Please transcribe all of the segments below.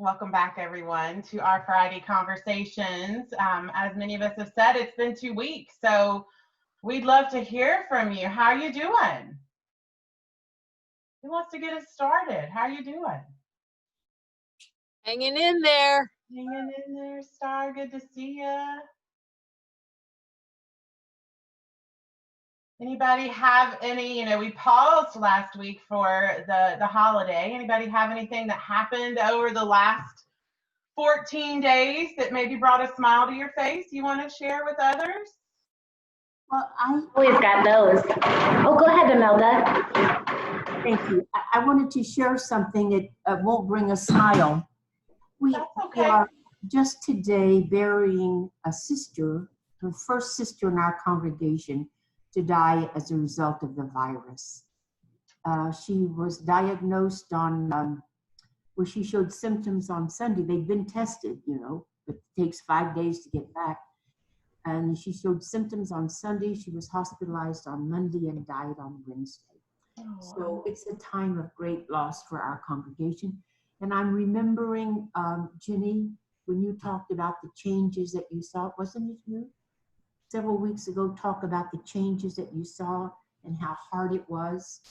Welcome back, everyone, to our Friday conversations. As many of us have said, it's been 2 weeks, so we'd love to hear from you. How are you doing? Who wants to get us started? How are you doing? Hanging in there. Hanging in there, Star. Good to see you. Anybody have any, we paused last week for the holiday. Anybody have anything that happened over the last 14 days that maybe brought a smile to your face you want to share with others? Well, I always got those. Oh, go ahead, Imelda. Thank you. I wanted to share something that won't bring a smile. We are just today burying a sister, the first sister in our congregation to die as a result of the virus. She was diagnosed on, where she showed symptoms on Sunday. They'd been tested, but it takes 5 days to get back. And she showed symptoms on Sunday. She was hospitalized on Monday and died on Wednesday. Oh, so it's a time of great loss for our congregation. And I'm remembering, Ginny, when you talked about the changes that you saw, wasn't it you? Several weeks ago, talk about the changes that you saw and how hard it was.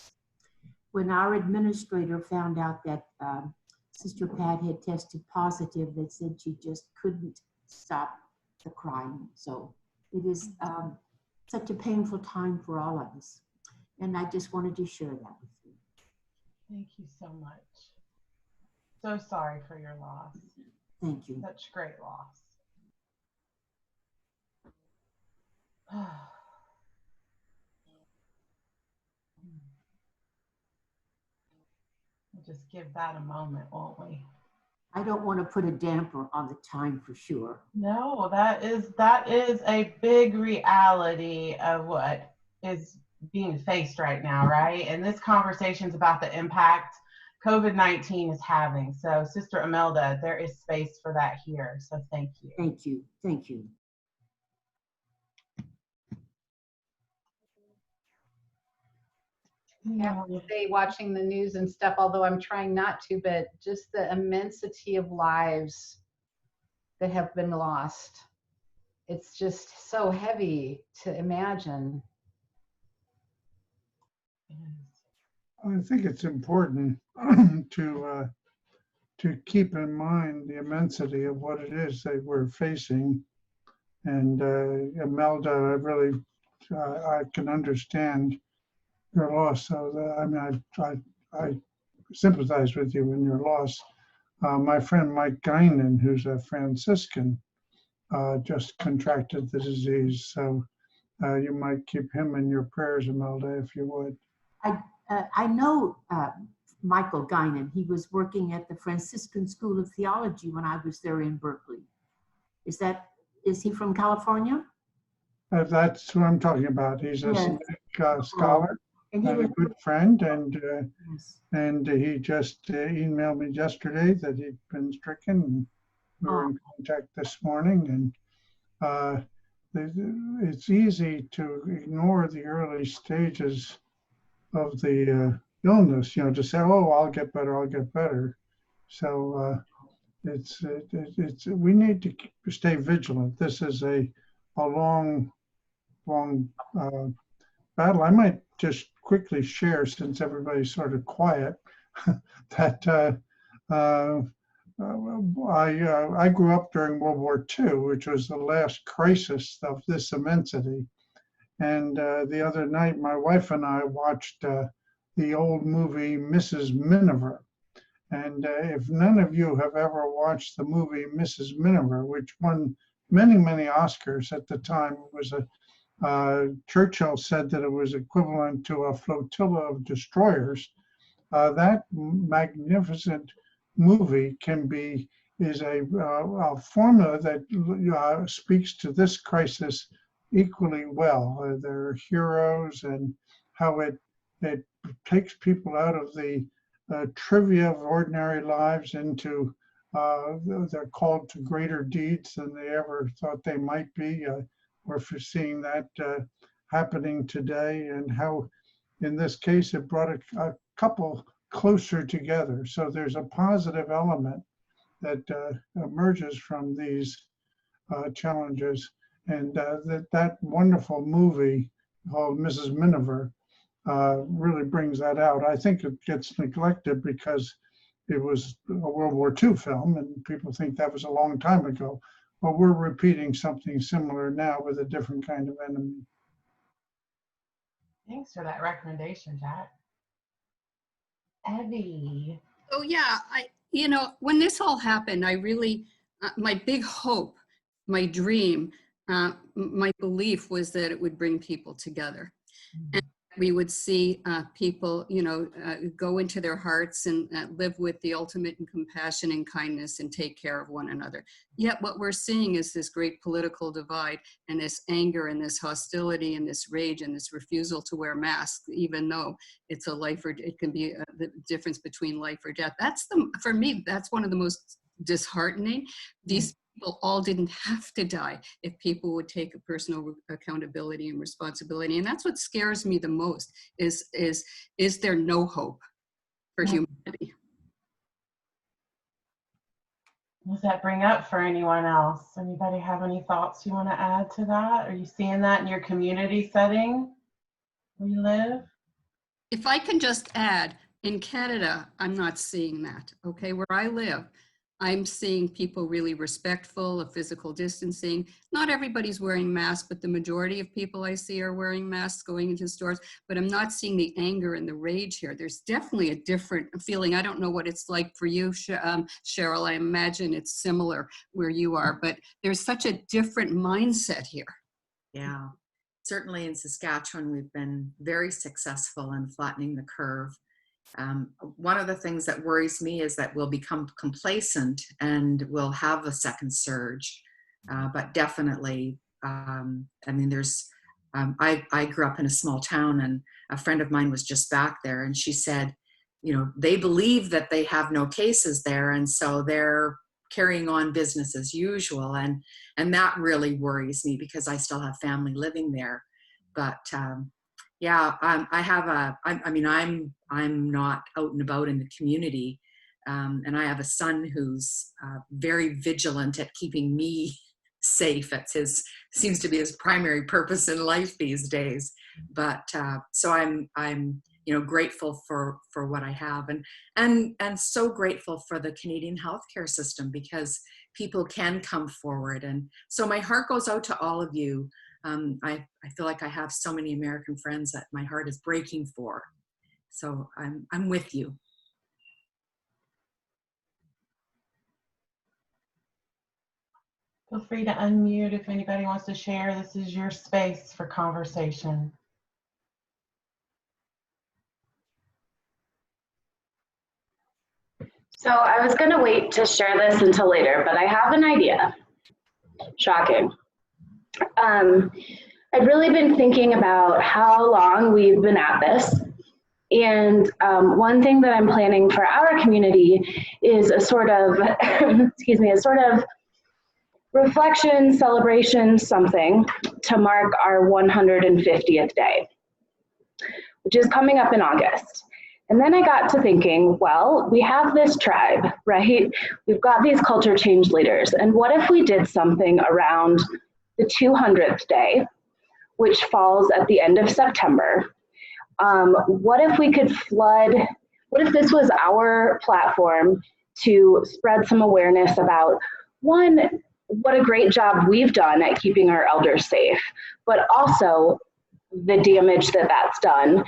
When our administrator found out that Sister Pat had tested positive, that said she just couldn't stop the crying. So it is such a painful time for all of us. And I just wanted to share that with you. Thank you so much. So sorry for your loss. Thank you. Such great loss. We'll just give that a moment, won't we? I don't want to put a damper on the time for sure. No, that is a big reality of what is being faced right now, right? And this conversation is about the impact COVID-19 is having. So, Sister Imelda, there is space for that here. So, thank you. Thank you. Thank you. I have to say, watching the news and stuff, although I'm trying not to, but just the immensity of lives that have been lost. It's just so heavy to imagine. I think it's important to keep in mind the immensity of what it is that we're facing. And Imelda, I can understand your loss. So I sympathize with you in your loss. My friend Mike Guinan, who's a Franciscan, just contracted the disease. So you might keep him in your prayers, Imelda, if you would. I know Michael Guinan. He was working at the Franciscan School of Theology when I was there in Berkeley. Is he from California? That's who I'm talking about. He's a scholar and a good friend, and he just emailed me yesterday that he'd been stricken. And we were in contact this morning, and it's easy to ignore the early stages of the illness, to say, "Oh, I'll get better." So we need to stay vigilant. This is a long battle. I might just quickly share, since everybody's sort of quiet, that I grew up during World War II, which was the last crisis of this immensity. And the other night, my wife and I watched the old movie Mrs. Miniver. And if none of you have ever watched the movie Mrs. Miniver, which won many, many Oscars at the time, it was Churchill said that it was equivalent to a flotilla of destroyers. That magnificent movie is a formula that speaks to this crisis equally well. There are heroes, and how it takes people out of the trivia of ordinary lives into they're called to greater deeds than they ever thought they might be. We're seeing that happening today, and how in this case it brought a couple closer together. So there's a positive element that emerges from these challenges. And that wonderful movie called Mrs. Miniver really brings that out. I think it gets neglected because it was a World War II film and people think that was a long time ago. But we're repeating something similar now with a different kind of enemy. Thanks for that recommendation, Jack. Evie. Oh yeah, when this all happened, I really, my big hope, my dream, my belief was that it would bring people together. And we would see people, go into their hearts and live with the ultimate in compassion and kindness and take care of one another. Yet what we're seeing is this great political divide and this anger and this hostility and this rage and this refusal to wear masks, even though it's a life or it can be the difference between life or death. For me, that's one of the most disheartening. These people all didn't have to die if people would take a personal accountability and responsibility. And that's what scares me the most is there no hope for humanity? What does that bring up for anyone else? Anybody have any thoughts you want to add to that? Are you seeing that in your community setting where you live? If I can just add, in Canada, I'm not seeing that, okay? Where I live, I'm seeing people really respectful of physical distancing. Not everybody's wearing masks, but the majority of people I see are wearing masks going into stores, but I'm not seeing the anger and the rage here. There's definitely a different feeling. I don't know what it's like for you, Cheryl. I imagine it's similar where you are, but there's such a different mindset here. Yeah, certainly in Saskatchewan, we've been very successful in flattening the curve. One of the things that worries me is that we'll become complacent and we'll have a second surge. But definitely, I grew up in a small town and a friend of mine was just back there and she said, they believe that they have no cases there. And so they're carrying on business as usual. And that really worries me because I still have family living there. But I'm not out and about in the community, and I have a son who's very vigilant at keeping me safe. Seems to be his primary purpose in life these days. But so I'm grateful for what I have, and so grateful for the Canadian healthcare system because people can come forward. And so my heart goes out to all of you. I feel like I have so many American friends that my heart is breaking for. So I'm with you. Feel free to unmute if anybody wants to share. This is your space for conversation. So I was going to wait to share this until later, but I have an idea. Shocking. I've really been thinking about how long we've been at this. And one thing that I'm planning for our community is a sort of, a sort of reflection, celebration, something to mark our 150th day, which is coming up in August. And then I got to thinking, well, we have this tribe, right? We've got these culture change leaders. And what if we did something around the 200th day, which falls at the end of September? What if we could what if this was our platform to spread some awareness about, one, what a great job we've done at keeping our elders safe, but also the damage that's done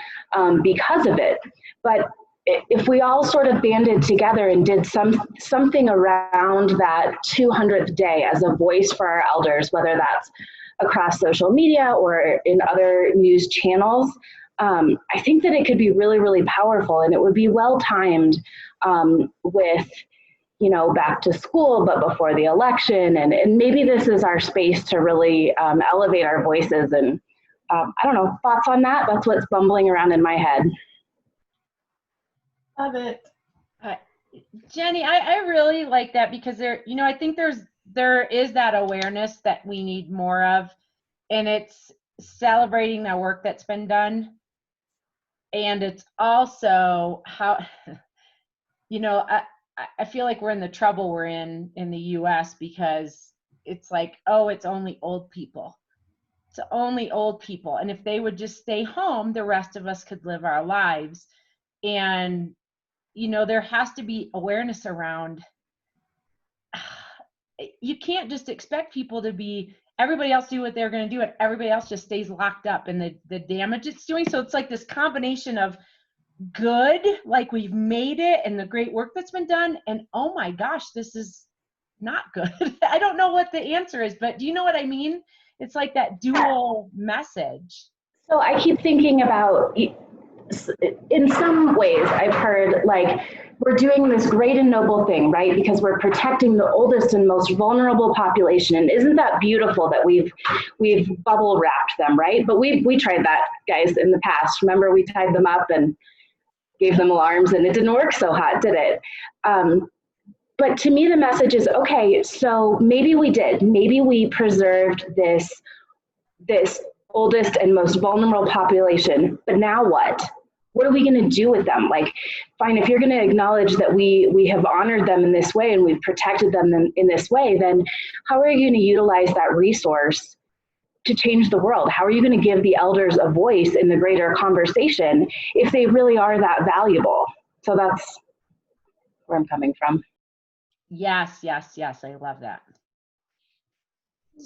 because of it. But if we all sort of banded together and did something around that 200th day as a voice for our elders, whether that's across social media or in other news channels, I think that it could be really, really powerful, and it would be well timed with, back to school, but before the election. And maybe this is our space to really elevate our voices. And I don't know, thoughts on that? That's what's bumbling around in my head. Love it. Jenny, I really like that because I think there is that awareness that we need more of, and it's celebrating the work that's been done. And it's also how, I feel like we're in the trouble we're in the US, because it's like, oh, it's only old people. It's only old people. And if they would just stay home, the rest of us could live our lives. And, there has to be awareness around, you can't just expect people to be, everybody else do what they're going to do, and everybody else just stays locked up in the damage it's doing. So it's like this combination of good, like we've made it, and the great work that's been done, and oh my gosh, this is not good. I don't know what the answer is, but do you know what I mean? It's like that dual message. So I keep thinking about, in some ways, I've heard like, we're doing this great and noble thing, right? Because we're protecting the oldest and most vulnerable population. And isn't that beautiful that we've bubble wrapped them, right? But we tried that, guys, in the past. Remember, we tied them up and gave them alarms, and it didn't work so hot, did it? But to me, the message is, okay, so maybe we did. Maybe we preserved this oldest and most vulnerable population, but now what? What are we going to do with them? Like, fine, if you're going to acknowledge that we have honored them in this way and we've protected them in this way, then how are you going to utilize that resource to change the world? How are you going to give the elders a voice in the greater conversation if they really are that valuable? So that's where I'm coming from. Yes, yes, yes. I love that.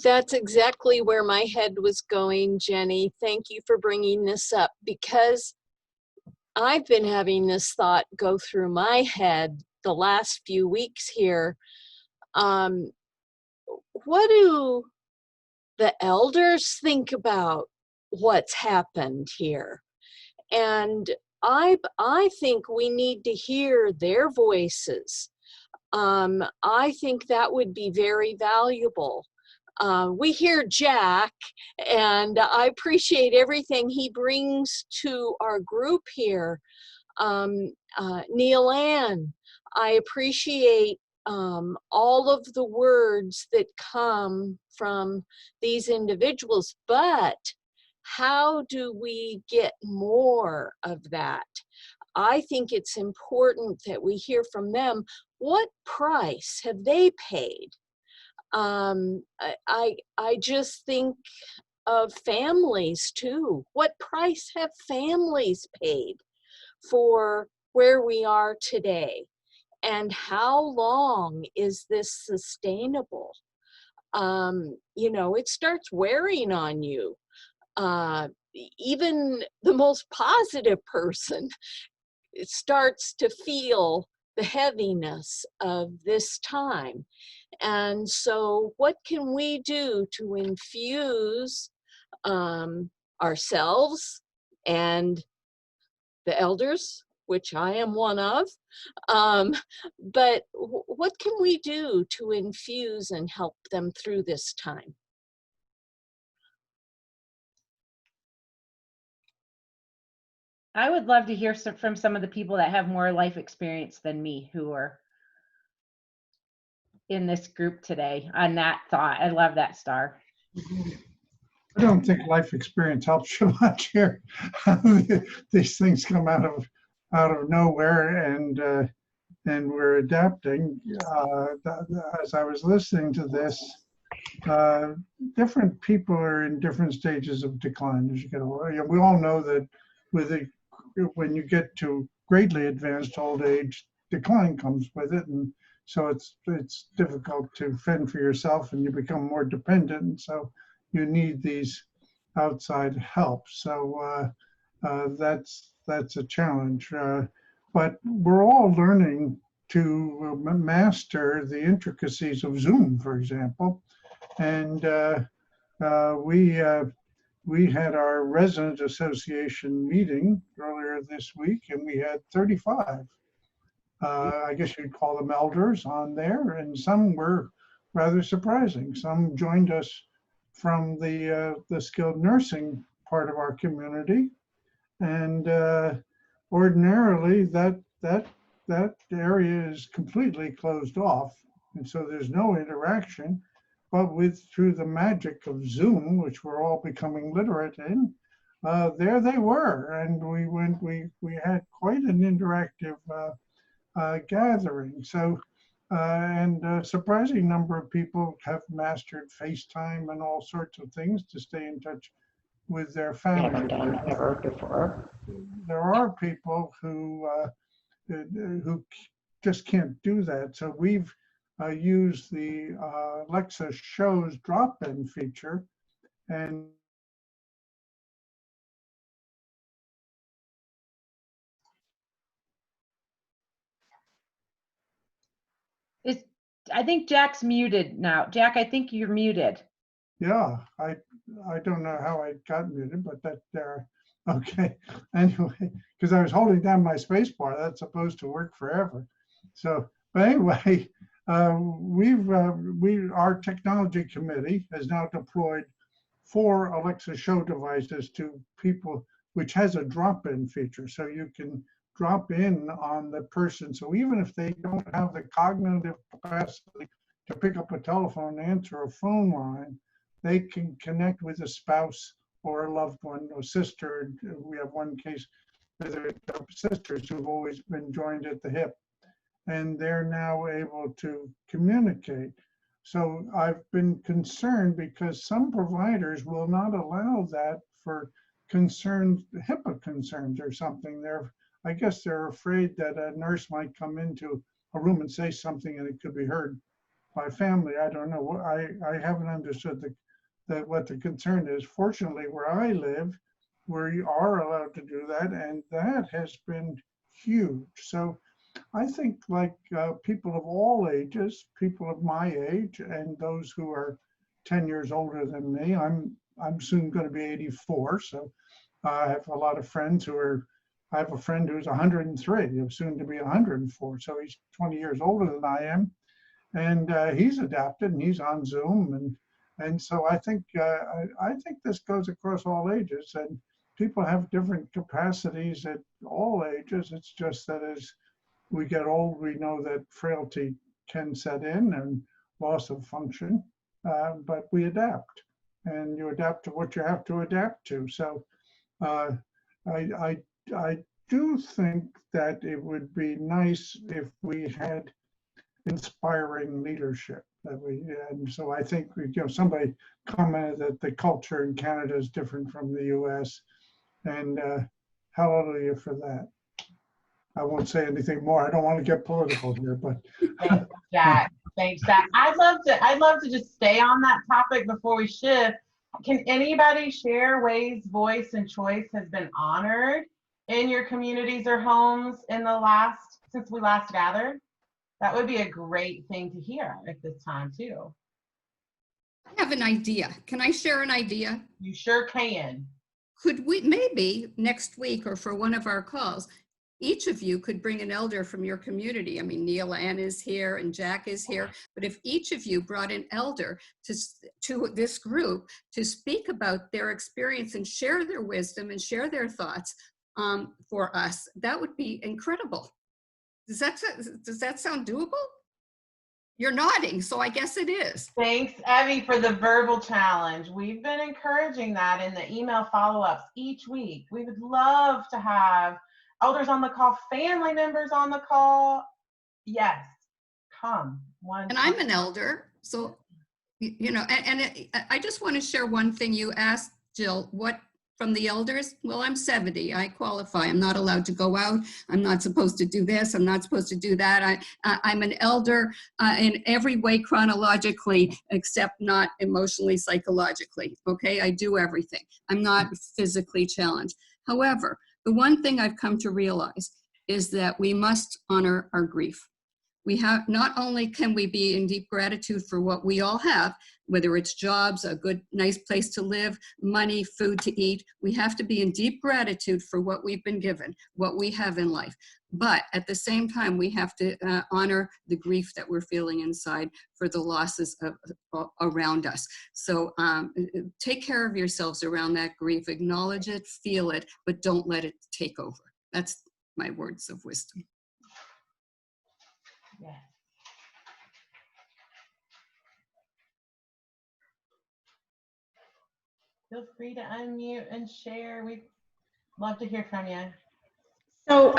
That's exactly where my head was going, Jenny. Thank you for bringing this up, because I've been having this thought go through my head the last few weeks here. What do the elders think about what's happened here? And I think we need to hear their voices. I think that would be very valuable. We hear Jack, and I appreciate everything he brings to our group here. Neil Ann, I appreciate all of the words that come from these individuals, but how do we get more of that? I think it's important that we hear from them. What price have they paid? I just think of families too. What price have families paid for where we are today? And how long is this sustainable? It starts wearing on you. Even the most positive person starts to feel the heaviness of this time. And so what can we do to infuse ourselves and the elders, which I am one of, but what can we do to infuse and help them through this time? I would love to hear from some of the people that have more life experience than me, who are in this group today, on that thought. I love that, Star. I don't think life experience helps you much here. These things come out of nowhere, and we're adapting. As I was listening to this, different people are in different stages of decline as you get older. We all know that when you get to greatly advanced old age, decline comes with it, and so it's difficult to fend for yourself, and you become more dependent, and so you need these outside help. So that's a challenge. But we're all learning to master the intricacies of Zoom, for example, and we had our resident association meeting earlier this week, and we had 35. I guess you'd call them elders on there, and some were rather surprising. Some joined us from the skilled nursing part of our community, and ordinarily that area is completely closed off, and so there's no interaction. But through the magic of Zoom, which we're all becoming literate in, there they were, and we had quite an interactive gathering. So, and a surprising number of people have mastered FaceTime and all sorts of things to stay in touch with their family. Haven't done ever before. There are people who just can't do that. So we've used the Alexa Shows drop-in feature, and I think Jack's muted now. Jack, I think you're muted. yeah, I don't know how I got muted, but that there. Okay. Anyway, because I was holding down my space bar, that's supposed to work forever. So, but anyway, our technology committee has now deployed 4 Alexa Show devices to people, which has a drop-in feature, so you can drop in on the person. So even if they don't have the cognitive capacity to pick up a telephone and answer a phone line, they can connect with a spouse or a loved one, or sister. We have one case with sisters who've always been joined at the hip, and they're now able to communicate. So I've been concerned because some providers will not allow that for concerns, HIPAA concerns or something. I guess they're afraid that a nurse might come into a room and say something and it could be heard by family. I don't know. I haven't understood what the concern is. Fortunately, where I live, we are allowed to do that, and that has been huge. So I think like people of all ages, people of my age, and those who are 10 years older than me, I'm soon going to be 84. So I have a lot of friends I have a friend who's 103, who's soon to be 104. So he's 20 years older than I am. And he's adapted and he's on Zoom. And so I think this goes across all ages, and people have different capacities at all ages. It's just that as we get old, we know that frailty can set in and loss of function, but we adapt, and you adapt to what you have to adapt to. So I do think that it would be nice if we had inspiring leadership and so I think somebody commented that the culture in Canada is different from the US, and hallelujah for that. I won't say anything more. I don't want to get political here, but thanks, Jack. Thanks, Jack. I'd love to just stay on that topic before we shift. Can anybody share ways voice and choice has been honored in your communities or homes since we last gathered? That would be a great thing to hear at this time too. I have an idea. Can I share an idea? You sure can. Could we maybe next week or for one of our calls, each of you could bring an elder from your community. I mean, Neil Ann is here and Jack is here, but if each of you brought an elder to this group to speak about their experience and share their wisdom and share their thoughts for us, that would be incredible. Does that sound doable? You're nodding, so I guess it is. Thanks, Evie, for the verbal challenge. We've been encouraging that in the email follow-ups each week. We would love to have elders on the call, family members on the call. Yes, come. And I'm an elder, so, I just want to share one thing you asked, Jill, what from the elders? Well, I'm 70, I qualify. I'm not allowed to go out. I'm not supposed to do this. I'm not supposed to do that. I'm an elder in every way chronologically, except not emotionally, psychologically, okay? I do everything. I'm not physically challenged. However, the one thing I've come to realize is that we must honor our grief. We have, not only can we be in deep gratitude for what we all have, whether it's jobs, a good, nice place to live, money, food to eat, we have to be in deep gratitude for what we've been given, what we have in life. But at the same time, we have to honor the grief that we're feeling inside for the losses around us. So take care of yourselves around that grief, acknowledge it, feel it, but don't let it take over. That's my words of wisdom. Yeah. Feel free to unmute and share. We'd love to hear from you. So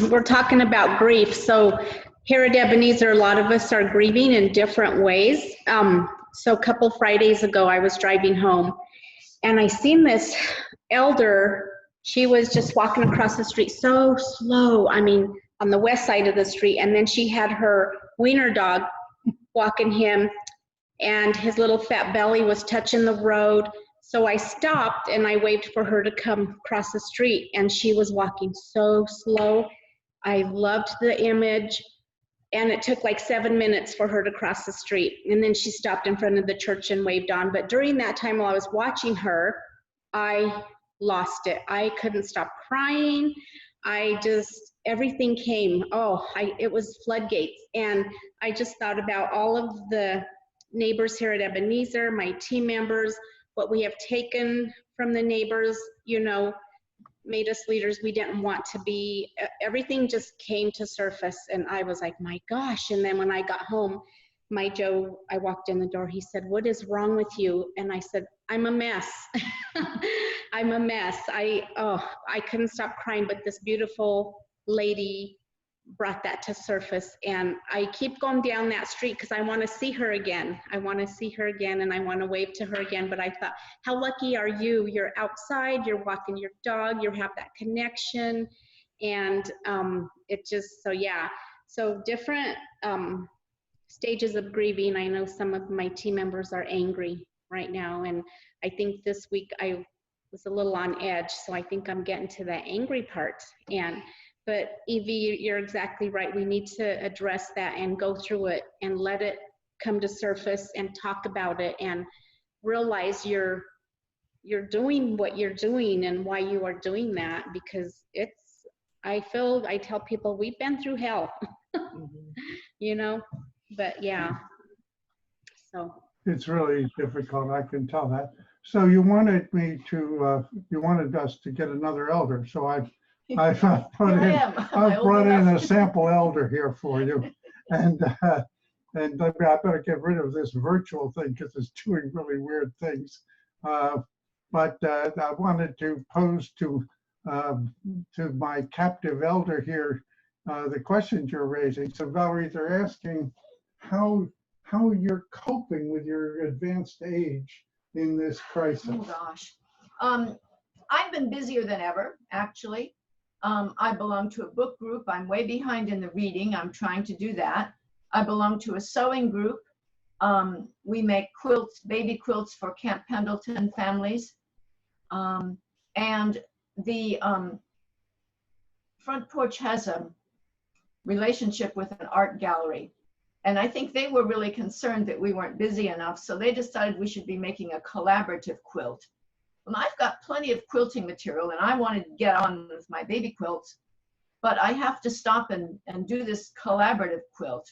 we're talking about grief. So here at Ebenezer, a lot of us are grieving in different ways. So a couple Fridays ago, I was driving home and I seen this elder. She was just walking across the street so slow. I mean, on the west side of the street. And then she had her wiener dog walking him, and his little fat belly was touching the road. So I stopped and I waved for her to come across the street, and she was walking so slow. I loved the image, and it took like 7 minutes for her to cross the street. And then she stopped in front of the church and waved on. But during that time while I was watching her, I lost it. I couldn't stop crying. Everything came. It was floodgates. And I just thought about all of the neighbors here at Ebenezer, my team members, what we have taken from the neighbors, made us leaders we didn't want to be. Everything just came to surface, and I was like, my gosh. And then when I got home, I walked in the door, he said, "What is wrong with you?" And I said, "I'm a mess." I'm a mess. I couldn't stop crying, but this beautiful lady brought that to surface, and I keep going down that street because I want to see her again. I want to see her again, and I want to wave to her again. But I thought, how lucky are you? You're outside, you're walking your dog, you have that connection, and so different stages of grieving. I know some of my team members are angry right now, and I think this week I was a little on edge, so I think I'm getting to that angry part. But Evie, you're exactly right. We need to address that and go through it and let it come to surface and talk about it and realize you're doing what you're doing and why you are doing that, because I tell people we've been through hell, but yeah, so. It's really difficult, I can tell that. So you wanted us to get another elder, so I've brought in a sample elder here for you, and I better get rid of this virtual thing because it's doing really weird things. But I wanted to pose to my captive elder here the questions you're raising. So Valerie, they're asking how you're coping with your advanced age in this crisis. Oh gosh, I've been busier than ever, actually. I belong to a book group. I'm way behind in the reading. I'm trying to do that. I belong to a sewing group. We make quilts, baby quilts for Camp Pendleton families. And the front porch has a relationship with an art gallery. And I think they were really concerned that we weren't busy enough. So they decided we should be making a collaborative quilt. Well, I've got plenty of quilting material and I wanted to get on with my baby quilts, but I have to stop and do this collaborative quilt.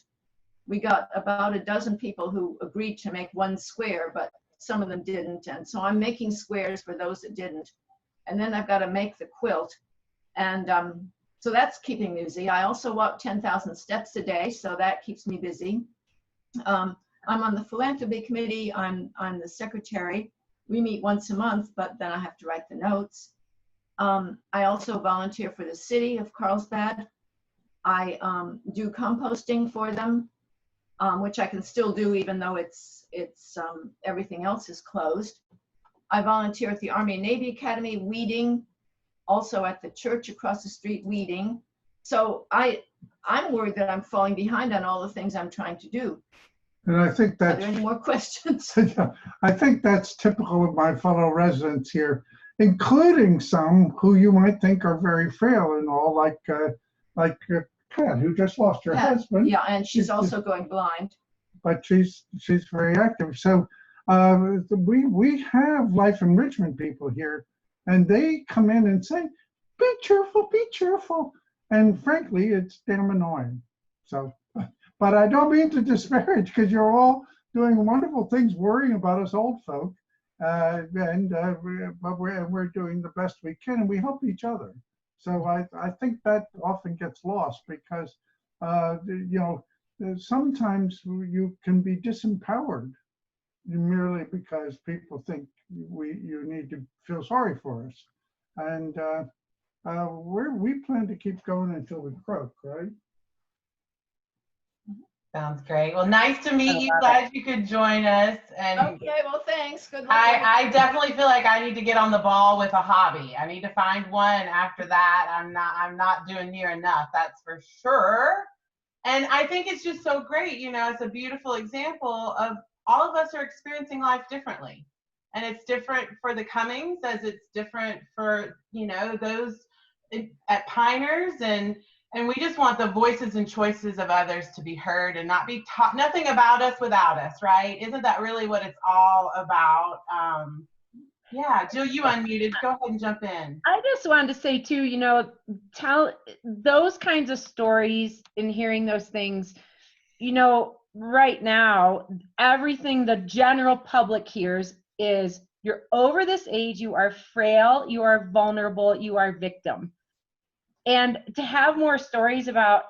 We got about a dozen people who agreed to make one square, but some of them didn't. And so I'm making squares for those that didn't. And then I've got to make the quilt. And so that's keeping me busy. I also walk 10,000 steps a day, so that keeps me busy. I'm on the philanthropy committee. I'm the secretary. We meet once a month, but then I have to write the notes. I also volunteer for the city of Carlsbad. I do composting for them, which I can still do even though everything else is closed. I volunteer at the Army and Navy Academy weeding, also at the church across the street weeding. So I'm worried that I'm falling behind on all the things I'm trying to do. And I think that's— Are there any more questions? I think that's typical of my fellow residents here, including some who you might think are very frail and all, like Pat, who just lost her husband. Yeah, and she's also going blind. But she's very active. So we have life enrichment people here, and they come in and say, "Be cheerful, be cheerful," and frankly, it's damn annoying. So. But I don't mean to disparage, because you're all doing wonderful things, worrying about us old folk, but we're doing the best we can, and we help each other. So I think that often gets lost because sometimes you can be disempowered merely because people think you need to feel sorry for us, and we plan to keep going until we croak, right? Sounds great. Well, nice to meet you. Glad you could join us. And Okay, well, thanks. Good luck. I definitely feel like I need to get on the ball with a hobby. I need to find one. After that, I'm not doing near enough. That's for sure. And I think it's just so great. You know, it's a beautiful example of all of us are experiencing life differently. And it's different for the Cummings as it's different for, you know, those at Piners, and we just want the voices and choices of others to be heard and not be taught nothing about us without us, right? Isn't that really what it's all about? Yeah, Jill, you unmuted. Go ahead and jump in. I just wanted to say too, you know, tell those kinds of stories and hearing those things, you know, right now, everything the general public hears is you're over this age, you are frail, you are vulnerable, you are victim. And to have more stories about,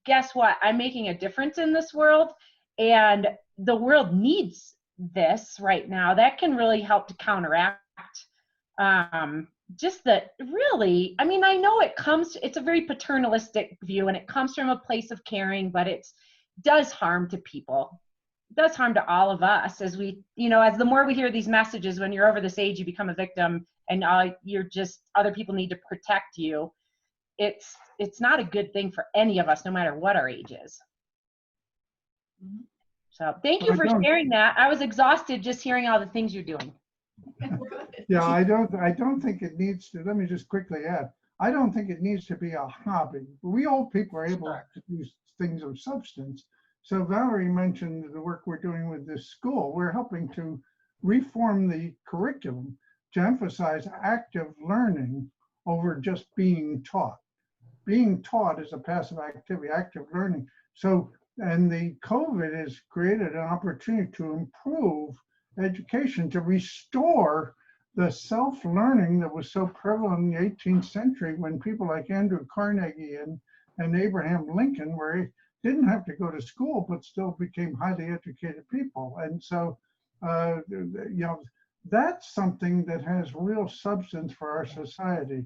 guess what, I'm making a difference in this world and the world needs this right now, that can really help to counteract just that really, I mean, I know it's a very paternalistic view and it comes from a place of caring, but it does harm to people. It does harm to all of us as we, you know, as the more we hear these messages, when you're over this age, you become a victim and you're just, other people need to protect you. It's not a good thing for any of us, no matter what our age is. So thank you for sharing that. I was exhausted just hearing all the things you're doing. Yeah, I don't think it needs to, let me just quickly add, I don't think it needs to be a hobby. We old people are able to do things of substance. So Valerie mentioned the work we're doing with this school. We're helping to reform the curriculum to emphasize active learning over just being taught. Being taught is a passive activity, active learning. So, and the COVID has created an opportunity to improve education, to restore the self-learning that was so prevalent in the 18th century when people like Andrew Carnegie and Abraham Lincoln didn't have to go to school, but still became highly educated people. And so, you know, that's something that has real substance for our society.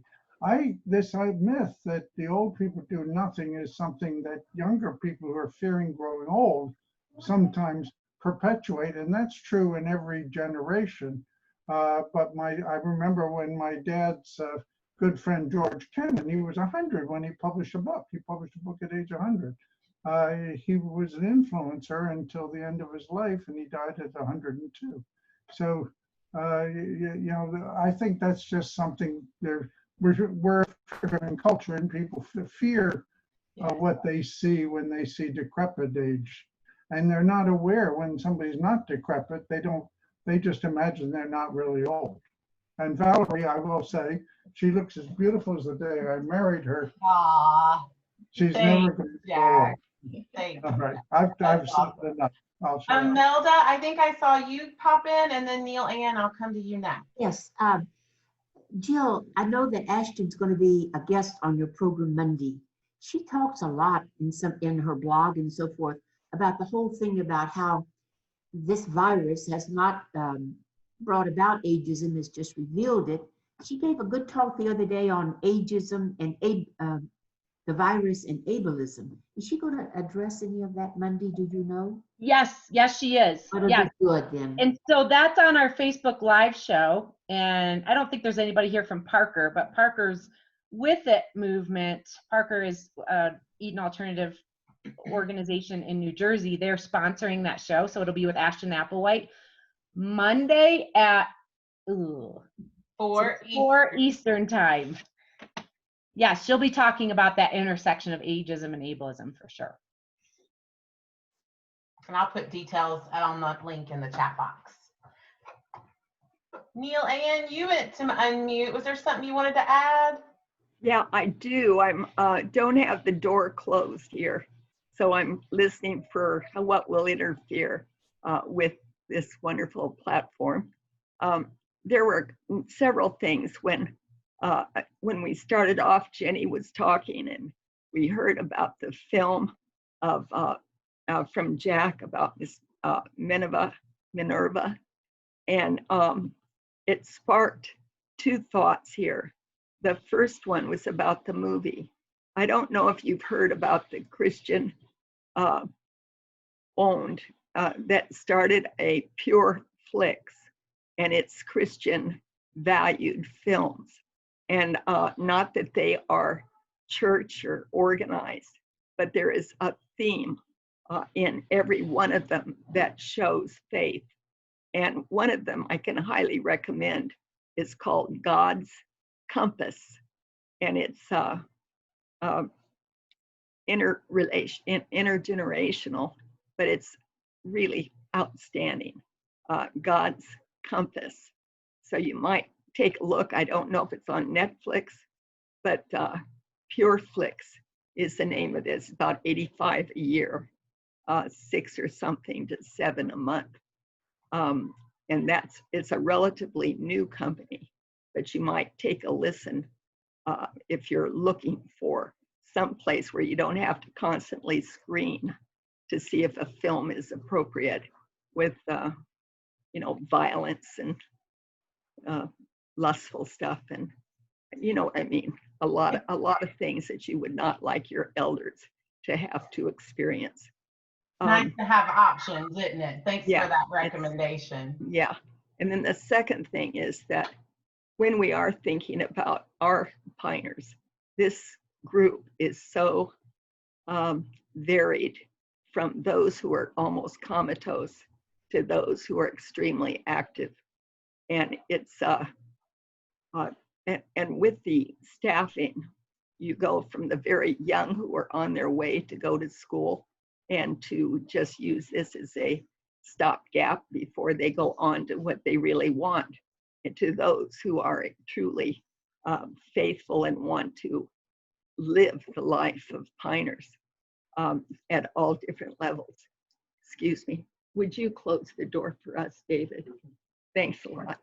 This myth that the old people do nothing is something that younger people who are fearing growing old sometimes perpetuate, and that's true in every generation. But I remember when my dad's good friend George Kennan, he was 100 when he published a book. He published a book at age 100. He was an influencer until the end of his life, and he died at 102. So, you know, I think that's just something we're in culture, and people fear what they see when they see decrepit age, and they're not aware when somebody's not decrepit. They just imagine they're not really old. And Valerie, I will say, she looks as beautiful as the day I married her. Aww. She's never going to grow old. Thank All you. right, I've said enough. Melda, I think I saw you pop in, and then Neil Ann, I'll come to you next. Yes, Jill, I know that Ashton's going to be a guest on your program Monday. She talks a lot in her blog and so forth about the whole thing about how this virus has not brought about ageism, it's just revealed it. She gave a good talk the other day on ageism and the virus and ableism. Is she going to address any of that Monday? Do you know? Yes, she is. Yes. Good then. And so that's on our Facebook Live show. And I don't think there's anybody here from Parker, but Parker's With It movement. Parker is Eat an Alternative organization in New Jersey. They're sponsoring that show. So it'll be with Ashton Applewhite Monday at 4 Eastern time. Yeah, she'll be talking about that intersection of ageism and ableism for sure. And I'll put details on the link in the chat box. Neil Ann, you went to unmute. Was there something you wanted to add? Yeah, I do. I'm don't have the door closed here, so I'm listening for what will interfere with this wonderful platform. There were several things when we started off. Jenny was talking, and we heard about the film of from Jack about Miss Minerva, and it sparked two thoughts here. The first one was about the movie. I don't know if you've heard about the Christian owned that started a Pure Flix, and it's Christian valued films. And not that they are church or organized, but there is a theme in every one of them that shows faith. And one of them I can highly recommend is called God's Compass. And it's intergenerational, but it's really outstanding. God's Compass. So you might take a look. I don't know if it's on Netflix, but Pure Flix is the name of this. About 85 a year, 6 or something to 7 a month. And it's a relatively new company, but you might take a listen if you're looking for some place where you don't have to constantly screen to see if a film is appropriate with, violence and lustful stuff, and you know what I mean. A lot of things that you would not like your elders to have to experience. Nice to have options, isn't it? Thanks Yeah, for that recommendation. Yeah. And then the second thing is that when we are thinking about our piners, this group is so varied, from those who are almost comatose to those who are extremely active. And it's and with the staffing, you go from the very young who are on their way to go to school and to just use this as a stopgap before they go on to what they really want, and to those who are truly faithful and want to live the life of piners at all different levels. Excuse me. Would you close the door for us, David? Thanks a lot.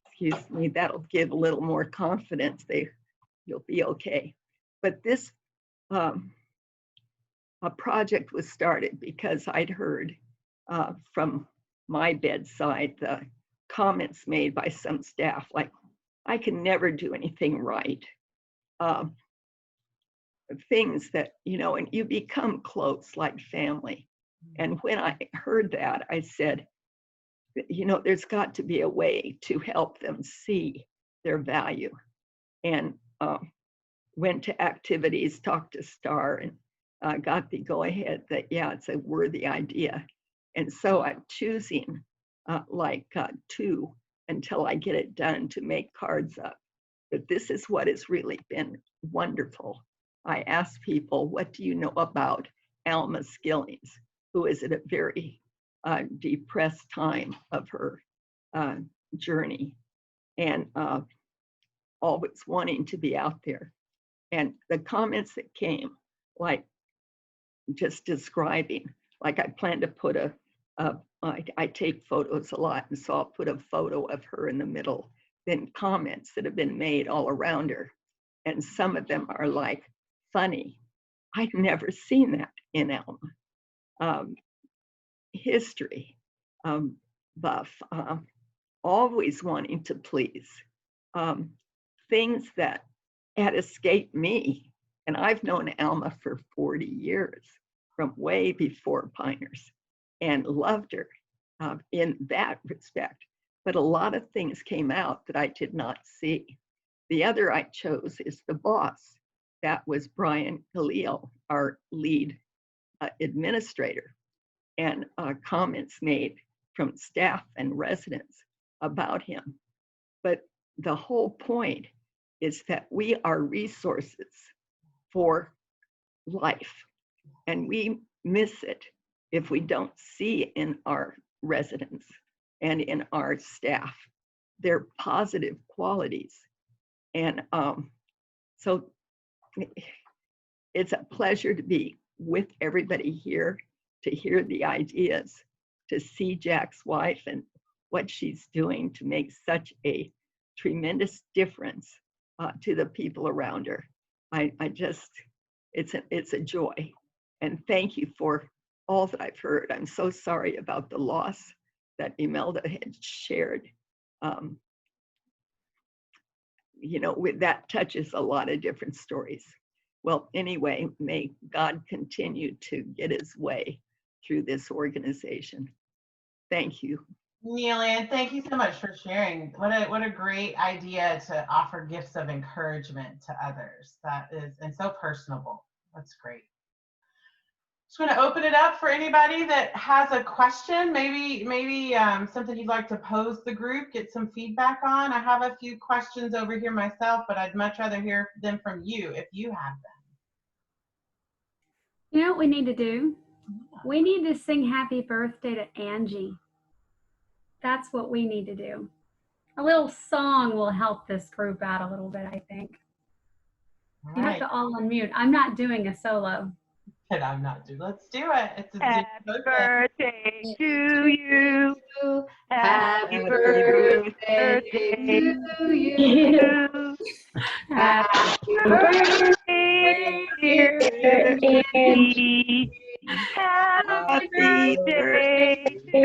Excuse me, that'll give a little more confidence. You'll be okay. But this a project was started because I'd heard from my bedside the comments made by some staff, like, I can never do anything right. Things that, and you become close like family. And when I heard that, I said, there's got to be a way to help them see their value. And went to activities, talked to Star, and got the go-ahead that, yeah, it's a worthy idea. And so I'm choosing 2 until I get it done to make cards up. But this is what has really been wonderful. I asked people, what do you know about Alma Skillings, who is at a very depressed time of her journey, and always wanting to be out there. And the comments that came, like just describing, like I plan to put I take photos a lot, and so I'll put a photo of her in the middle, then comments that have been made all around her. And some of them are like, funny, I've never seen that in Alma. History buff, always wanting to please. Things that had escaped me. And I've known Alma for 40 years, from way before Piners, and loved her in that respect. But a lot of things came out that I did not see. The other I chose is The Boss. That was Brian Khalil, our lead administrator, and comments made from staff and residents about him. But the whole point is that we are resources for life, and we miss it if we don't see in our residents and in our staff their positive qualities. And so it's a pleasure to be with everybody here, to hear the ideas, to see Jack's wife and what she's doing to make such a tremendous difference to the people around her. I just, it's a joy. And thank you for all that I've heard. I'm so sorry about the loss that Imelda had shared. you know, that touches a lot of different stories. Well, anyway, may God continue to get his way through this organization. Thank you. Neil-Ann, thank you so much for sharing. What a great idea to offer gifts of encouragement to others. That is, and so personable. That's great. Just want to open it up for anybody that has a question, maybe something you'd like to pose the group, get some feedback on. I have a few questions over here myself, but I'd much rather hear them from you if you have them. You know what we need to do? We need to sing happy birthday to Angie. That's what we need to do. A little song will help this group out a little bit, I think. You have to all unmute. I'm not doing a solo. And I'm not doing. Let's do it. It's a Happy birthday to you. Happy birthday to you. Happy birthday, dear Angie. Happy birthday to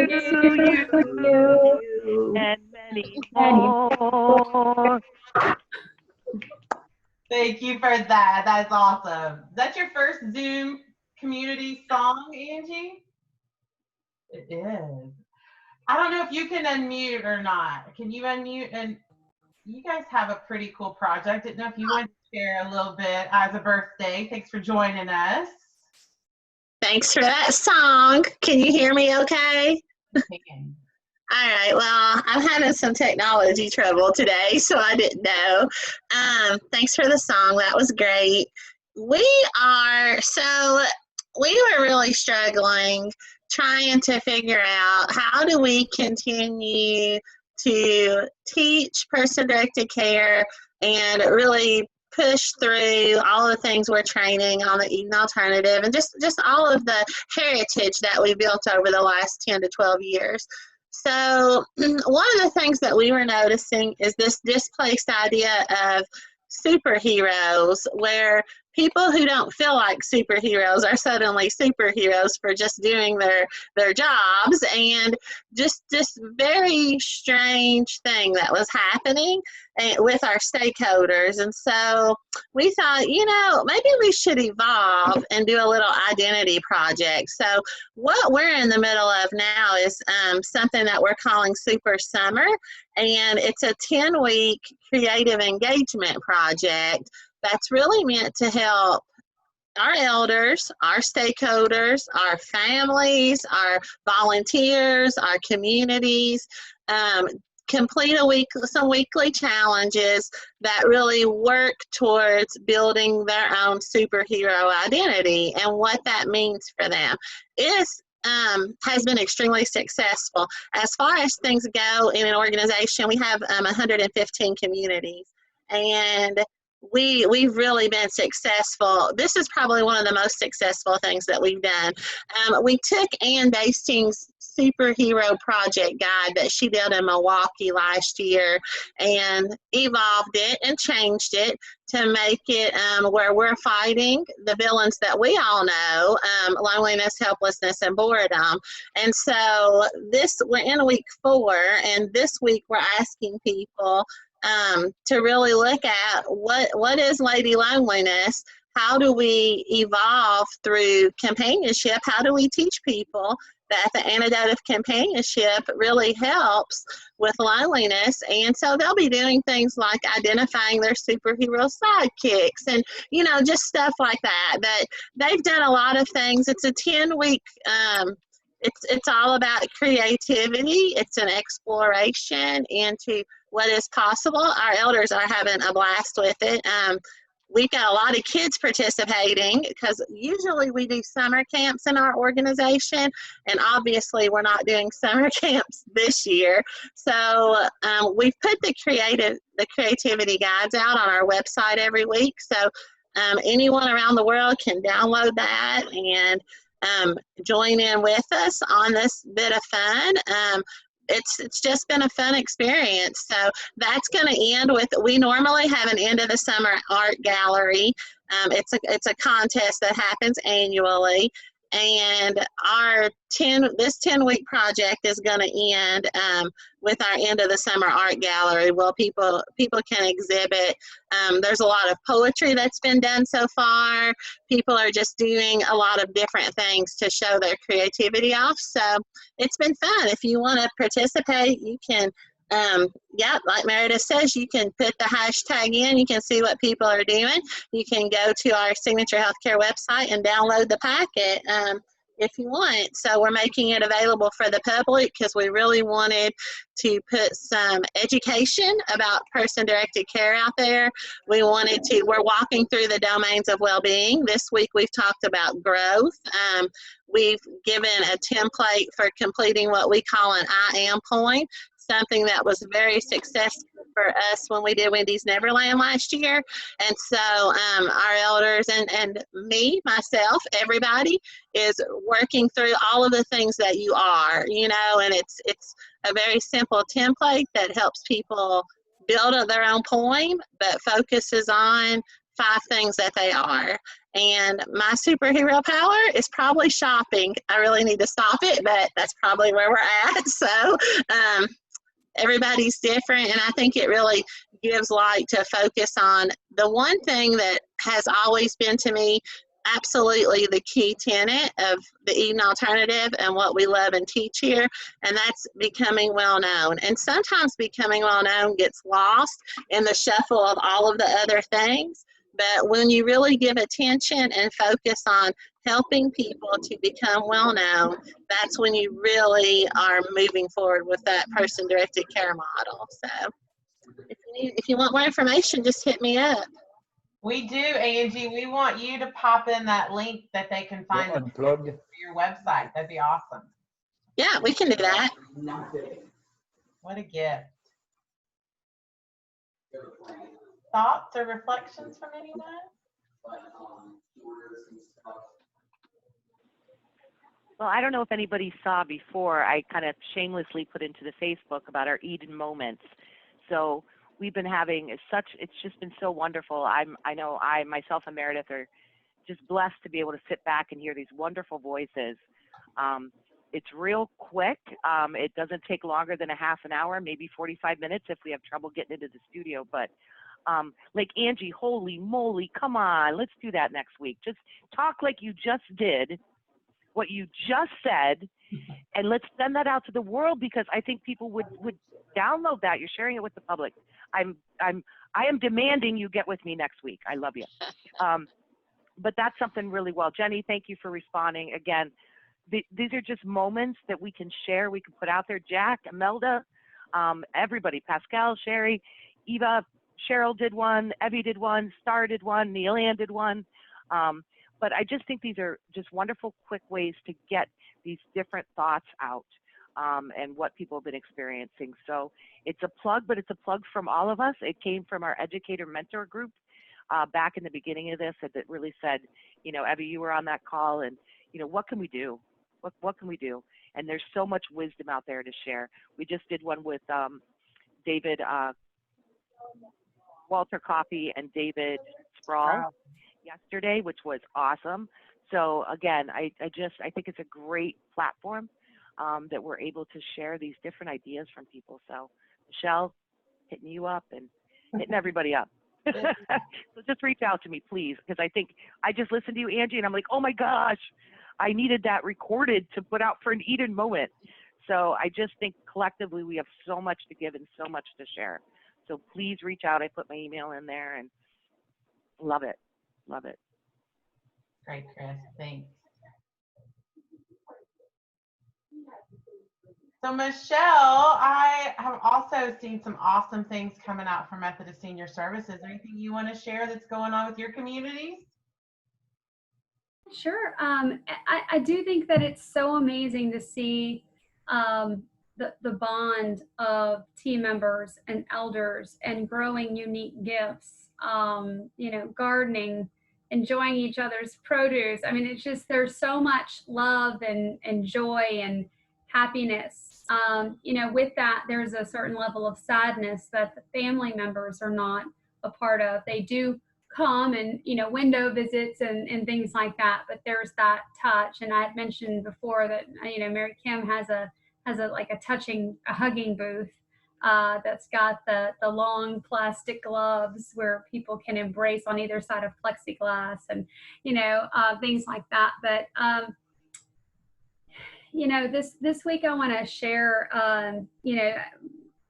you. And many more. Thank you for that. That's awesome. Is that your first Zoom community song, Angie? It is. I don't know if you can unmute or not. Can you unmute? And you guys have a pretty cool project. Didn't know if you wanted to share a little bit as a birthday. Thanks for joining us. Thanks for that song. Can you hear me okay? Okay. All right, well, I'm having some technology trouble today, so I didn't know. Thanks for the song. That was great. We were really struggling trying to figure out how do we continue to teach person-directed care and really push through all the things we're training on the eating alternative and just all of the heritage that we built over the last 10 to 12 years. So one of the things that we were noticing is this displaced idea of superheroes, where people who don't feel like superheroes are suddenly superheroes for just doing their jobs, and just this very strange thing that was happening with our stakeholders. And so we thought, you know, maybe we should evolve and do a little identity project. So what we're in the middle of now is something that we're calling Super Summer, and it's a 10-week creative engagement project that's really meant to help our elders, our stakeholders, our families, our volunteers, our communities, complete some weekly challenges that really work towards building their own superhero identity. And what that means for them has been extremely successful. As far as things go in an organization, we have 115 communities, and we've really been successful. This is probably one of the most successful things that we've done. We took Ann Basting's superhero project guide that she did in Milwaukee last year and evolved it and changed it to make it where we're fighting the villains that we all know, loneliness, helplessness, and boredom. And so we're in week 4, and this week we're asking people to really look at what is Lady Loneliness, how do we evolve through companionship, how do we teach people that the antidote of companionship really helps with loneliness. And so they'll be doing things like identifying their superhero sidekicks and, you know, just stuff like that. But they've done a lot of things. It's a 10-week, it's all about creativity. It's an exploration into what is possible. Our elders are having a blast with it. We've got a lot of kids participating because usually we do summer camps in our organization, and obviously we're not doing summer camps this year. So we've put the creativity guides out on our website every week. So anyone around the world can download that and join in with us on this bit of fun. It's just been a fun experience. So that's going to end with, we normally have an end of the summer art gallery. It's a contest that happens annually. And this 10-week project is going to end with our end of the summer art gallery. Well, people can exhibit. There's a lot of poetry that's been done so far. People are just doing a lot of different things to show their creativity off. So it's been fun. If you want to participate, you can. Yeah, like Meredith says, you can put the hashtag in. You can see what people are doing. You can go to our Signature Healthcare website and download the packet if you want. So we're making it available for the public because we really wanted to put some education about person-directed care out there. We're walking through the domains of well-being. This week we've talked about growth. We've given a template for completing what we call an I am point, something that was very successful for us when we did Wendy's Neverland last year. And so our elders and myself, everybody is working through all of the things that you are, and it's a very simple template that helps people build their own poem, but focuses on 5 things that they are. And my superhero power is probably shopping. I really need to stop it, but that's probably where we're at. So everybody's different, and I think it really gives light to focus on the one thing that has always been to me absolutely the key tenet of the Eden Alternative and what we love and teach here, and that's becoming well known. And sometimes becoming well known gets lost in the shuffle of all of the other things, but when you really give attention and focus on helping people to become well known, that's when you really are moving forward with that person-directed care model. So if you want more information, just hit me up. We do, Angie. We want you to pop in that link that they can find unplug your website. That'd be awesome. Yeah, we can do that. What a gift. Thoughts or reflections from anyone? Well, I don't know if anybody saw before, I kind of shamelessly put into the Facebook about our Eden moments. So we've been having it's just been so wonderful. I know I myself and Meredith are just blessed to be able to sit back and hear these wonderful voices. It's real quick. It doesn't take longer than a half an hour, maybe 45 minutes if we have trouble getting into the studio. But like Angie, holy moly, come on, let's do that next week. Just talk like you just did what you just said, and let's send that out to the world, because I think people would download that. You're sharing it with the public. I am demanding you get with me next week. I love you. But that's something really well. Jenny, thank you for responding. Again, these are just moments that we can share, we can put out there. Jack, Imelda, everybody, Pascal, Sherry, Eva, Cheryl did one, Evie did one, Star did one, Neil Ann did one. But I just think these are just wonderful, quick ways to get these different thoughts out and what people have been experiencing. So it's a plug, but it's a plug from all of us. It came from our educator mentor group back in the beginning of this that really said, Evie, you were on that call, and, what can we do? What can we do? And there's so much wisdom out there to share. We just did one with David, Walter Coffey and David Sproul yesterday, which was awesome. So again, I think it's a great platform that we're able to share these different ideas from people. So Michelle, hitting you up and hitting everybody up. So just reach out to me, please, because I think I just listened to you, Angie, and I'm like, oh my gosh, I needed that recorded to put out for an Eden moment. So I just think collectively we have so much to give and so much to share. So please reach out. I put my email in there, and love it. Love it. Great, Chris. Thanks. So Michelle, I have also seen some awesome things coming out from Methodist Senior Services. Anything you want to share that's going on with your communities? Sure. I do think that it's so amazing to see the bond of team members and elders and growing unique gifts, gardening, enjoying each other's produce. I mean, it's just, there's so much love and joy and happiness. With that, there's a certain level of sadness that the family members are not a part of. They do come and, window visits and things like that, but there's that touch. And I had mentioned before that, Mary Kim has a like a hugging booth that's got the long plastic gloves where people can embrace on either side of plexiglass and, things like that. But, this week I want to share,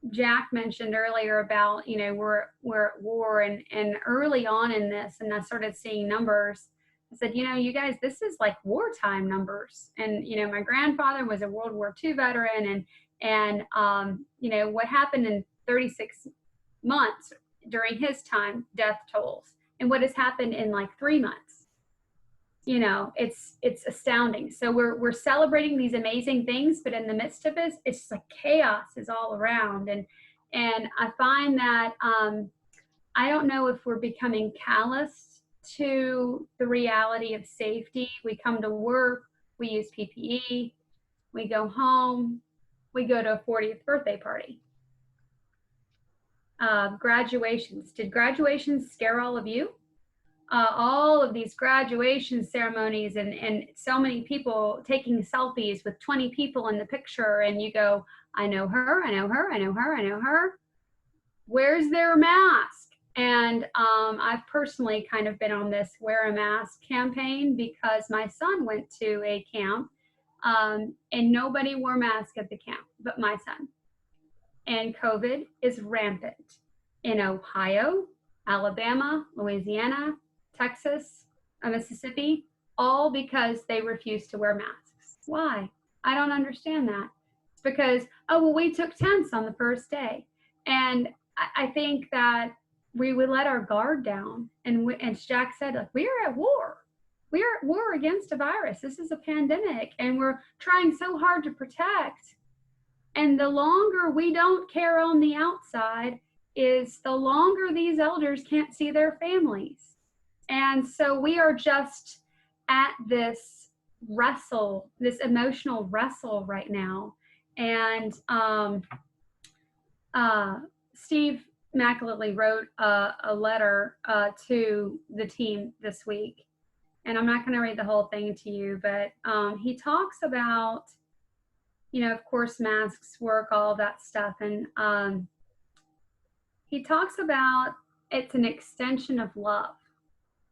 Jack mentioned earlier about, we're at war and early on in this, and I started seeing numbers. I said, you guys, this is like wartime numbers. And, my grandfather was a World War II veteran, and what happened in 36 months during his time, death tolls, and what has happened in like 3 months. It's astounding. So we're celebrating these amazing things, but in the midst of it, it's like chaos is all around. And I find that I don't know if we're becoming callous to the reality of safety. We come to work, we use PPE, we go home, we go to a 40th birthday party. Graduations. Did graduations scare all of you? All of these graduation ceremonies and so many people taking selfies with 20 people in the picture, and you go, I know her, I know her, I know her, I know her. Where's their mask? And I've personally kind of been on this wear a mask campaign because my son went to a camp and nobody wore masks at the camp but my son. And COVID is rampant in Ohio, Alabama, Louisiana, Texas, Mississippi, all because they refuse to wear masks. Why? I don't understand that. It's because, we took tents on the first day. And I think that we would let our guard down. And as Jack said, like, we are at war. We are at war against a virus. This is a pandemic, and we're trying so hard to protect. And the longer we don't care on the outside is the longer these elders can't see their families. And so we are just at this wrestle, this emotional wrestle right now. And Steve McAlilley wrote a letter to the team this week. And I'm not going to read the whole thing to you, but he talks about, of course, masks work, all that stuff. And he talks about it's an extension of love.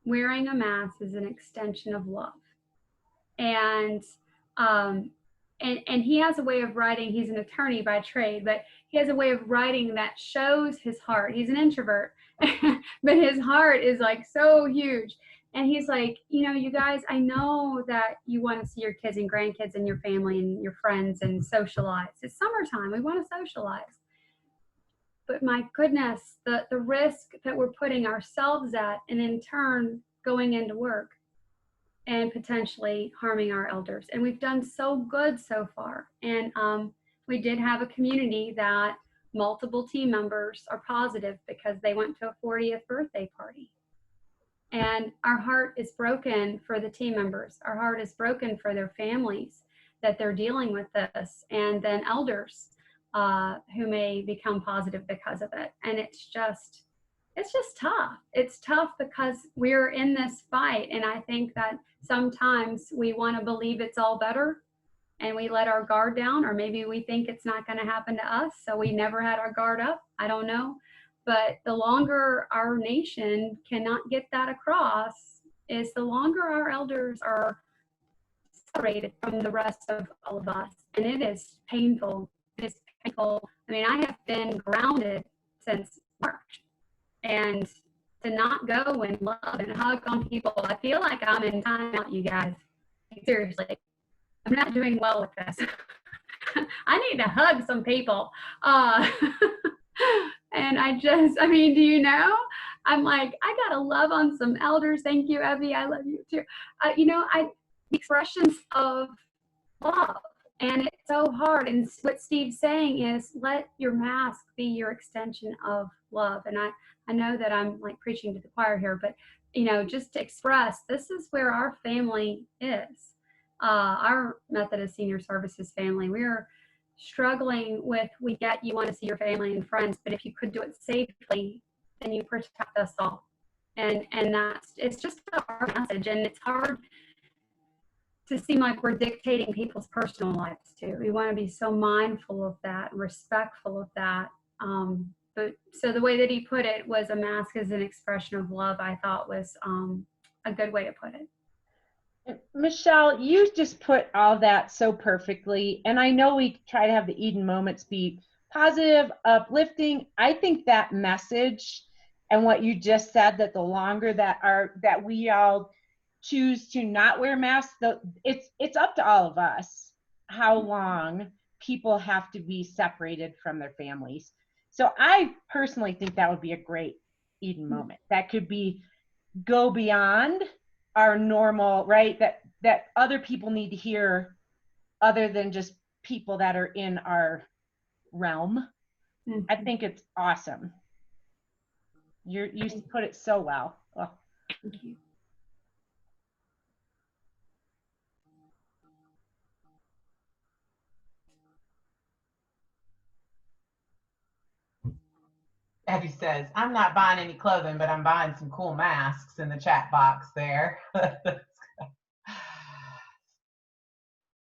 Wearing a mask is an extension of love. And he has a way of writing, he's an attorney by trade, but he has a way of writing that shows his heart. He's an introvert, but his heart is like so huge. And he's like, you guys, I know that you want to see your kids and grandkids and your family and your friends and socialize. It's summertime, we want to socialize. But my goodness, the risk that we're putting ourselves at, and in turn going into work and potentially harming our elders. And we've done so good so far. And we did have a community that multiple team members are positive because they went to a 40th birthday party. And our heart is broken for the team members. Our heart is broken for their families that they're dealing with this, and then elders who may become positive because of it. And it's just tough. It's tough because we're in this fight. And I think that sometimes we want to believe it's all better and we let our guard down, or maybe we think it's not going to happen to us, so we never had our guard up. I don't know. But the longer our nation cannot get that across is the longer our elders are separated from the rest of all of us. And it is painful. It is painful. I mean, I have been grounded since March. And to not go and love and hug on people, I feel like I'm in timeout, you guys. Seriously, I'm not doing well with this. I need to hug some people. And do you know? I'm like, I got to love on some elders. Thank you, Evie. I love you too. Expressions of love. And it's so hard. And what Steve's saying is, let your mask be your extension of love. And I know that I'm like preaching to the choir here, but, just to express, this is where our family is. Our Methodist Senior Services family, we're struggling with, we get you want to see your family and friends, but if you could do it safely, then you protect us all. And it's just a hard message, and it's hard to seem like we're dictating people's personal lives too. We want to be so mindful of that, respectful of that. But so the way that he put it was a mask is an expression of love, I thought was a good way to put it. Michelle, you just put all that so perfectly. And I know we try to have the Eden moments be positive, uplifting. I think that message and what you just said, that the longer that we all choose to not wear masks, it's up to all of us how long people have to be separated from their families. So I personally think that would be a great Eden moment. That could be go beyond our normal, right? That other people need to hear, other than just people that are in our realm. Mm-hmm. I think it's awesome. You put it so well. Oh. Thank you. Evie says, I'm not buying any clothing, but I'm buying some cool masks in the chat box there.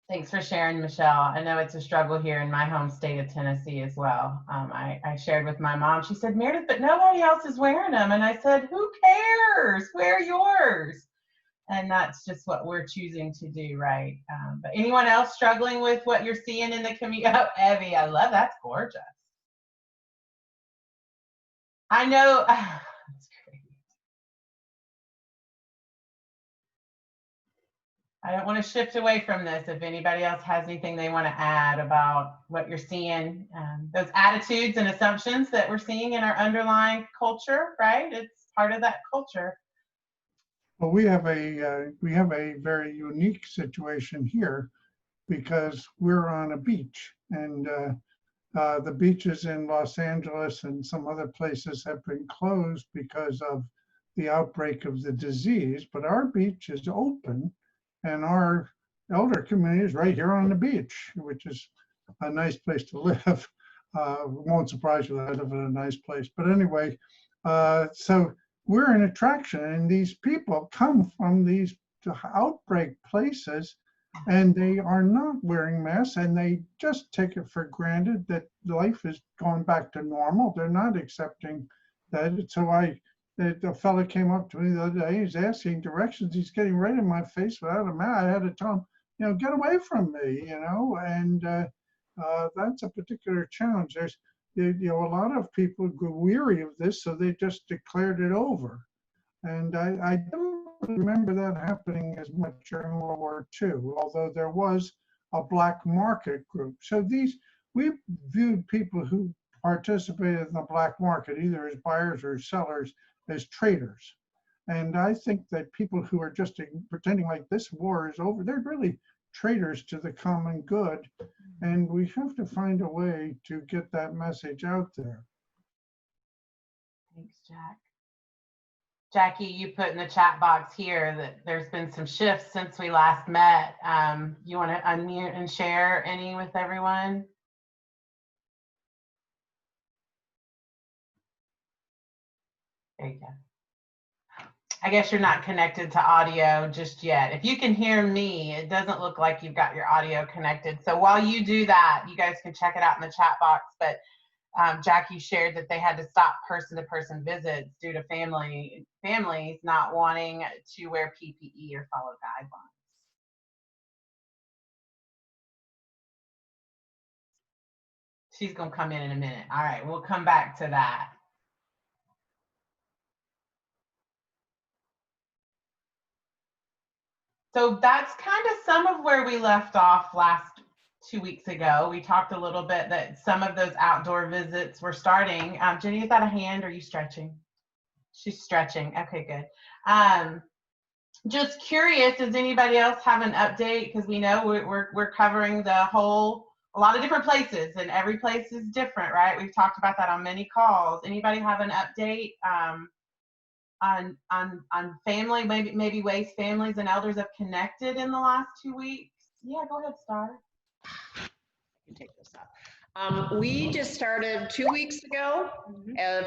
Thanks for sharing, Michelle. I know it's a struggle here in my home state of Tennessee as well. I shared with my mom. She said, Meredith, but nobody else is wearing them. And I said, who cares? Wear yours. And that's just what we're choosing to do, right? But anyone else struggling with what you're seeing in the community? Oh, Evie, I love that's gorgeous. I know. That's great. I don't want to shift away from this. If anybody else has anything they want to add about what you're seeing, those attitudes and assumptions that we're seeing in our underlying culture, right? It's part of that culture. Well, we have a very unique situation here because we're on a beach, and the beaches in Los Angeles and some other places have been closed because of the outbreak of the disease, but our beach is open and our elder community is right here on the beach, which is a nice place to live. Won't surprise you that I live in a nice place. But anyway, so we're an attraction, and these people come from these outbreak places, and they are not wearing masks, and they just take it for granted that life is going back to normal. They're not accepting that. So the fella came up to me the other day, he's asking directions, he's getting right in my face without a mask. I had to tell him, get away from me, and that's a particular challenge. There's, a lot of people grew weary of this, so they just declared it over. And I don't remember that happening as much during World War II, although there was a black market group. So we viewed people who participated in the black market, either as buyers or sellers, as traders. And I think that people who are just pretending like this war is over, they're really traitors to the common good. And we have to find a way to get that message out there. Thanks, Jack. Jackie, you put in the chat box here that there's been some shifts since we last met. You want to unmute and share any with everyone? There you go. I guess you're not connected to audio just yet. If you can hear me, it doesn't look like you've got your audio connected. So while you do that, you guys can check it out in the chat box. But Jackie shared that they had to stop person-to-person visits due to families not wanting to wear PPE or follow guidelines. She's going to come in a minute. All right, we'll come back to that. So that's kind of some of where we left off last 2 weeks ago. We talked a little bit that some of those outdoor visits were starting. Jenny, is that a hand or are you stretching? She's stretching. Okay, good. Just curious, does anybody else have an update? Because we know we're covering a lot of different places, and every place is different, right? We've talked about that on many calls. Anybody have an update on family, maybe ways families and elders have connected in the last 2 weeks? Yeah, go ahead, Star. I can take this up. We just started 2 weeks ago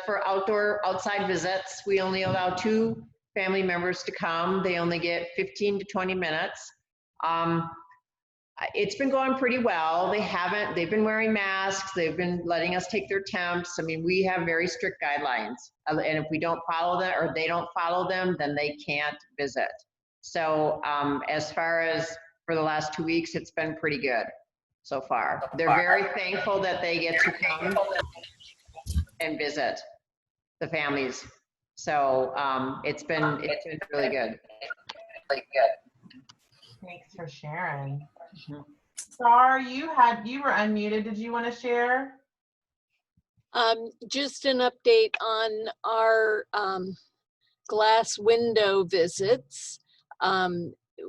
for outside visits. We only allow 2 family members to come. They only get 15 to 20 minutes. It's been going pretty well. They've been wearing masks. They've been letting us take their temps. I mean, we have very strict guidelines. And if we don't follow them or they don't follow them, then they can't visit. So as far as for the last 2 weeks, it's been pretty good so far. They're very thankful that they get to come and visit the families. So it's been really good. Thanks for sharing. Star, you were unmuted. Did you want to share? Just an update on our glass window visits.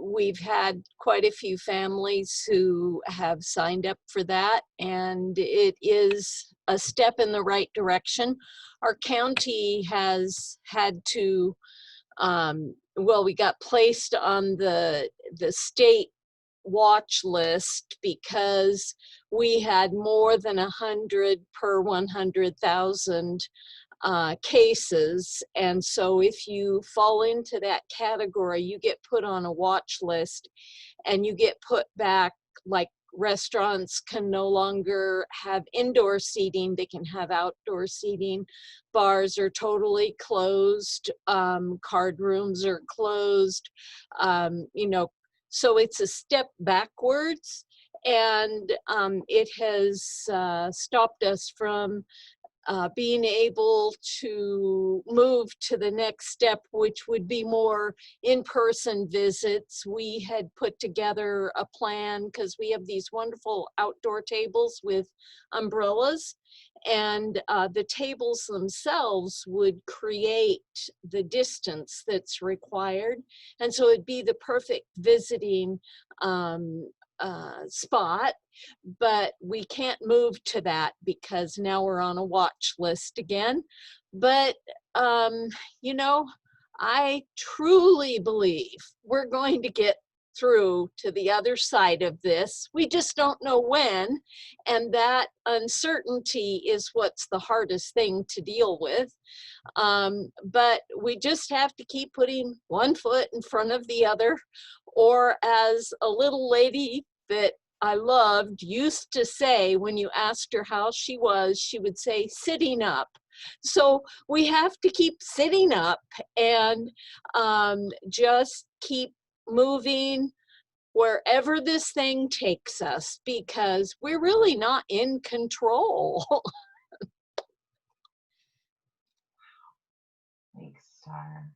We've had quite a few families who have signed up for that, and it is a step in the right direction. Our county has had to, we got placed on the state watch list because we had more than 100 per 100,000 cases. And so if you fall into that category, you get put on a watch list and you get put back, like restaurants can no longer have indoor seating, they can have outdoor seating. Bars are totally closed, card rooms are closed, so it's a step backwards, and it has stopped us from being able to move to the next step, which would be more in-person visits. We had put together a plan because we have these wonderful outdoor tables with umbrellas, and the tables themselves would create the distance that's required. And so it'd be the perfect visiting spot, but we can't move to that because now we're on a watch list again. But I truly believe we're going to get through to the other side of this. We just don't know when, and that uncertainty is what's the hardest thing to deal with. But we just have to keep putting one foot in front of the other, or as a little lady that I loved used to say, when you asked her how she was, she would say, sitting up. So we have to keep sitting up and just keep moving wherever this thing takes us, because we're really not in control. Thanks, Star.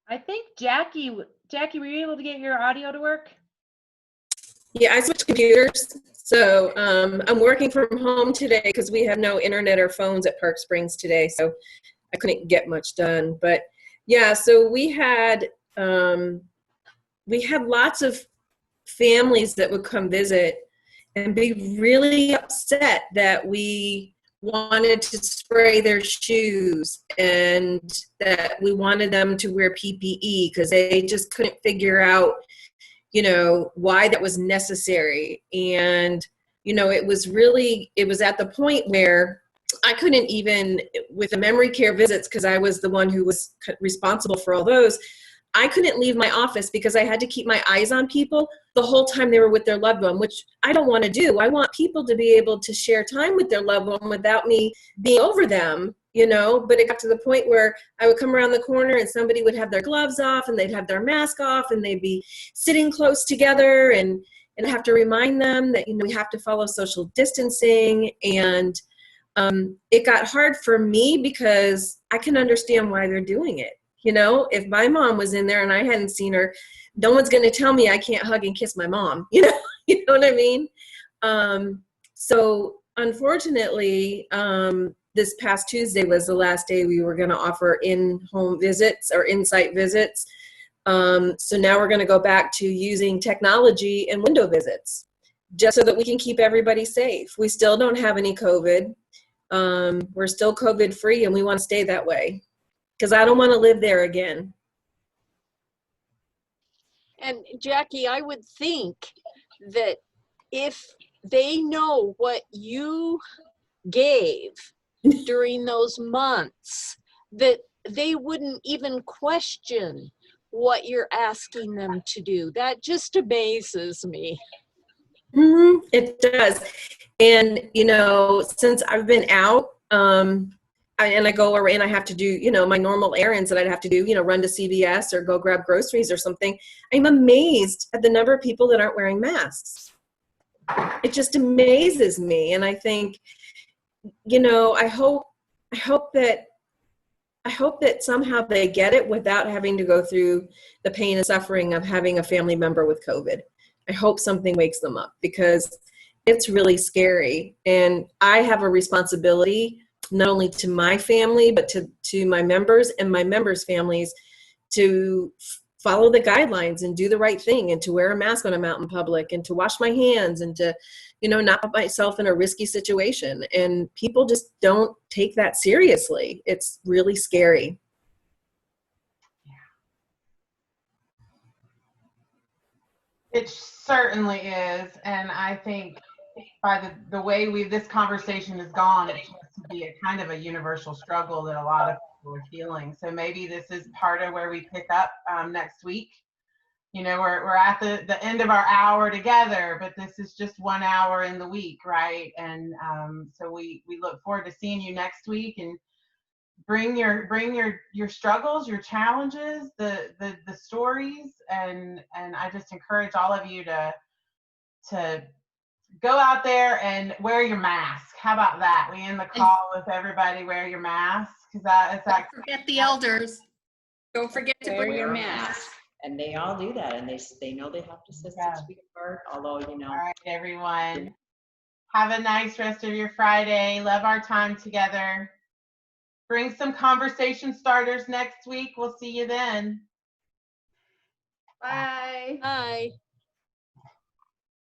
I think Jackie, were you able to get your audio to work? Yeah, I switched computers. So I'm working from home today because we have no internet or phones at Park Springs today. So I couldn't get much done. But yeah, so we had lots of families that would come visit and be really upset that we wanted to spray their shoes and that we wanted them to wear PPE because they just couldn't figure out, why that was necessary. And, it was at the point where I couldn't even, with the memory care visits, because I was the one who was responsible for all those, I couldn't leave my office because I had to keep my eyes on people the whole time they were with their loved one, which I don't want to do. I want people to be able to share time with their loved one without me being over them, but it got to the point where I would come around the corner and somebody would have their gloves off and they'd have their mask off and they'd be sitting close together and I have to remind them that, we have to follow social distancing. And it got hard for me because I can understand why they're doing it. If my mom was in there and I hadn't seen her, no one's going to tell me I can't hug and kiss my mom. You know what I mean? So unfortunately, this past Tuesday was the last day we were going to offer in-home visits or in-site visits. So now we're going to go back to using technology and window visits just so that we can keep everybody safe. We still don't have any COVID. We're still COVID free and we want to stay that way because I don't want to live there again. And Jackie, I would think that if they know what you gave during those months, that they wouldn't even question what you're asking them to do. That just amazes me. It does. And, you know, since I've been out, and I go around, I have to do, you know, my normal errands that I'd have to do, you know, run to CVS or go grab groceries or something. I'm amazed at the number of people that aren't wearing masks. It just amazes me. And I think, you know, I hope that somehow they get it without having to go through the pain and suffering of having a family member with COVID. I hope something wakes them up, because it's really scary. And I have a responsibility not only to my family, but to my members and my members' families to follow the guidelines and do the right thing, and to wear a mask when I'm out in public, and to wash my hands, and to, you know, not put myself in a risky situation. And people just don't take that seriously. It's really scary. It certainly is. And I think by the way this conversation has gone, it seems to be a kind of a universal struggle that a lot of people are feeling. So maybe this is part of where we pick up next week. You know, we're at the end of our hour together, but this is just 1 hour in the week, right? And so we look forward to seeing you next week, and bring your struggles, your challenges, the stories, and I just encourage all of you to go out there and wear your mask. How about that? We end the call with everybody wear your mask, because Don't forget the elders. Don't forget to Wear bring your mask. And they all do that, and they know they have to sit 6 feet apart, although, you know. All right, everyone. Have a nice rest of your Friday. Love our time together. Bring some conversation starters next week. We'll see you then. Bye. Bye.